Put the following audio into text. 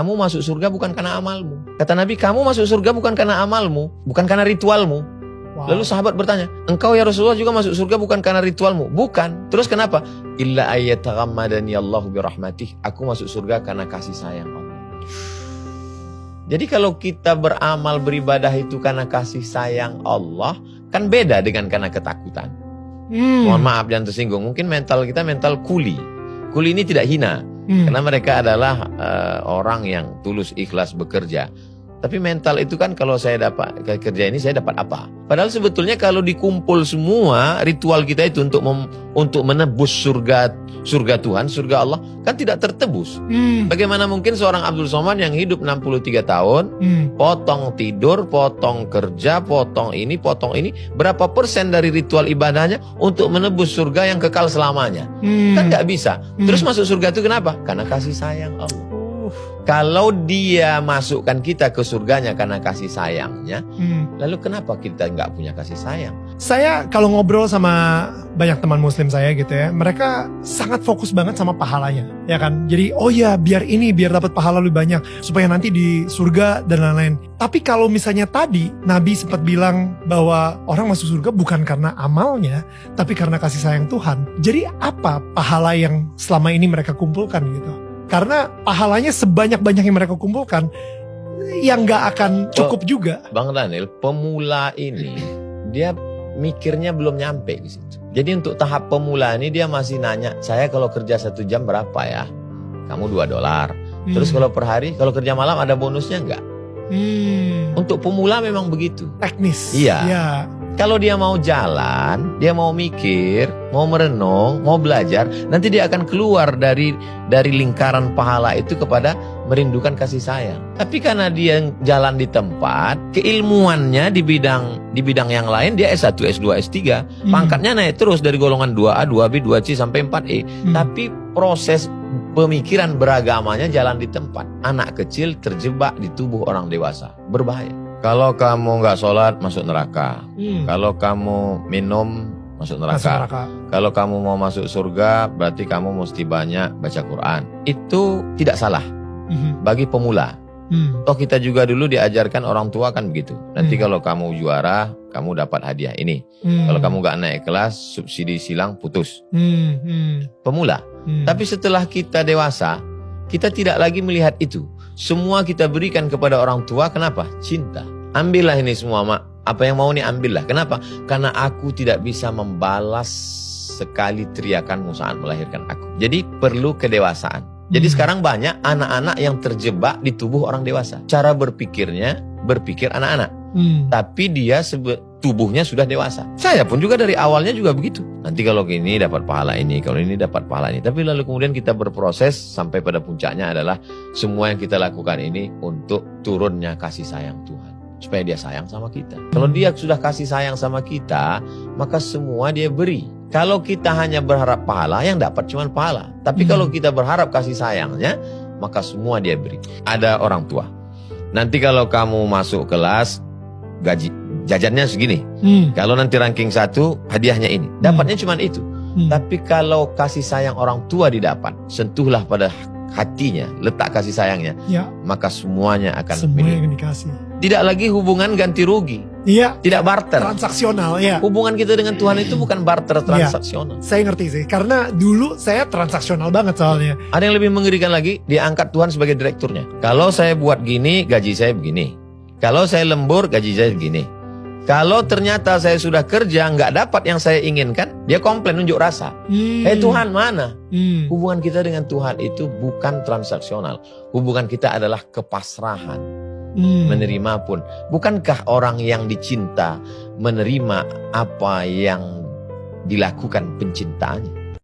Kamu masuk surga bukan karena amalmu. Kata Nabi, kamu masuk surga bukan karena amalmu, bukan karena ritualmu. Wow. Lalu sahabat bertanya, engkau ya Rasulullah juga masuk surga bukan karena ritualmu? Bukan. Terus kenapa? Illa ayyataghammadani Allahu birahmatih. Aku masuk surga karena kasih sayang Allah. Jadi kalau kita beramal beribadah itu karena kasih sayang Allah, kan beda dengan karena ketakutan. Mohon maaf jangan tersinggung. Mungkin mental kita mental kuli. Kuli ini tidak hina. Karena mereka adalah orang yang tulus ikhlas bekerja. Tapi mental itu kan kalau saya dapat kerja ini saya dapat apa? Padahal sebetulnya kalau dikumpul semua ritual kita itu untuk menebus surga Tuhan, surga Allah kan tidak tertebus. Bagaimana mungkin seorang Abdul Somad yang hidup 63 tahun, potong tidur, potong kerja, potong ini, berapa persen dari ritual ibadahnya untuk menebus surga yang kekal selamanya? Kan nggak bisa. Terus masuk surga itu kenapa? Karena kasih sayang Allah. Kalau dia masukkan kita ke surganya karena kasih sayangnya, lalu kenapa kita nggak punya kasih sayang? Saya kalau ngobrol sama banyak teman muslim saya gitu ya, mereka sangat fokus banget sama pahalanya, ya kan? Jadi oh ya biar dapat pahala lebih banyak supaya nanti di surga dan lain-lain. Tapi kalau misalnya tadi Nabi sempat bilang bahwa orang masuk surga bukan karena amalnya, tapi karena kasih sayang Tuhan. Jadi apa pahala yang selama ini mereka kumpulkan gitu? Karena pahalanya sebanyak-banyak yang mereka kumpulkan, yang gak akan cukup juga. Bang Daniel, pemula ini dia mikirnya belum nyampe di situ. Jadi untuk tahap pemula ini dia masih nanya, saya kalau kerja 1 jam berapa ya? Kamu $2. Terus kalau per hari, kalau kerja malam ada bonusnya enggak? Untuk pemula memang begitu. Teknis. Iya. Ya. Kalau dia mau jalan, dia mau mikir, mau merenung, mau belajar, nanti dia akan keluar dari lingkaran pahala itu kepada merindukan kasih sayang. Tapi karena dia jalan di tempat, keilmuannya di bidang yang lain dia S1, S2, S3, pangkatnya naik terus dari golongan 2A, 2B, 2C sampai 4E. Tapi proses pemikiran beragamanya jalan di tempat. Anak kecil terjebak di tubuh orang dewasa, berbahaya. Kalau kamu nggak sholat masuk neraka. Kalau kamu minum masuk neraka. Kalau kamu mau masuk surga berarti kamu mesti banyak baca Quran. Itu tidak salah bagi pemula. Toh kita juga dulu diajarkan orang tua kan begitu. Nanti kalau kamu juara kamu dapat hadiah ini. Kalau kamu nggak naik kelas subsidi silang putus. Pemula. Tapi setelah kita dewasa kita tidak lagi melihat itu. Semua kita berikan kepada orang tua, kenapa? Cinta. Ambillah ini semua, Mak. Apa yang mau nih ambillah. Kenapa? Karena aku tidak bisa membalas sekali teriakanmu saat melahirkan aku. Jadi perlu kedewasaan. Jadi sekarang banyak anak-anak yang terjebak di tubuh orang dewasa. Cara berpikirnya, berpikir anak-anak. Tapi dia tubuhnya sudah dewasa. Saya pun juga dari awalnya juga begitu. Nanti kalau gini dapat pahala ini, kalau ini dapat pahala ini. Tapi lalu kemudian kita berproses sampai pada puncaknya adalah semua yang kita lakukan ini untuk turunnya kasih sayang Tuhan. Supaya dia sayang sama kita. Kalau dia sudah kasih sayang sama kita, maka semua dia beri. Kalau kita hanya berharap pahala, yang dapat cuma pahala. Tapi kalau kita berharap kasih sayangnya, maka semua dia beri. Ada orang tua. Nanti kalau kamu masuk kelas, gaji jajannya segini. Kalau nanti ranking 1, hadiahnya ini. Dapatnya cuma itu. Tapi kalau kasih sayang orang tua didapat, sentuhlah pada hatinya, letak kasih sayangnya, maka semuanya akan yang dikasih. Tidak lagi hubungan ganti rugi. Iya. Tidak barter. Transaksional, ya. Hubungan kita dengan Tuhan itu bukan barter transaksional. Saya ngerti sih, karena dulu saya transaksional banget soalnya. Ada yang lebih mengerikan lagi, diangkat Tuhan sebagai direkturnya. Kalau saya buat gini, gaji saya begini. Kalau saya lembur, gaji saya begini. Kalau ternyata saya sudah kerja, nggak dapat yang saya inginkan, dia komplain, nunjuk rasa. Tuhan mana? Hubungan kita dengan Tuhan itu bukan transaksional. Hubungan kita adalah kepasrahan. Menerima pun. Bukankah orang yang dicinta menerima apa yang dilakukan pencintaannya?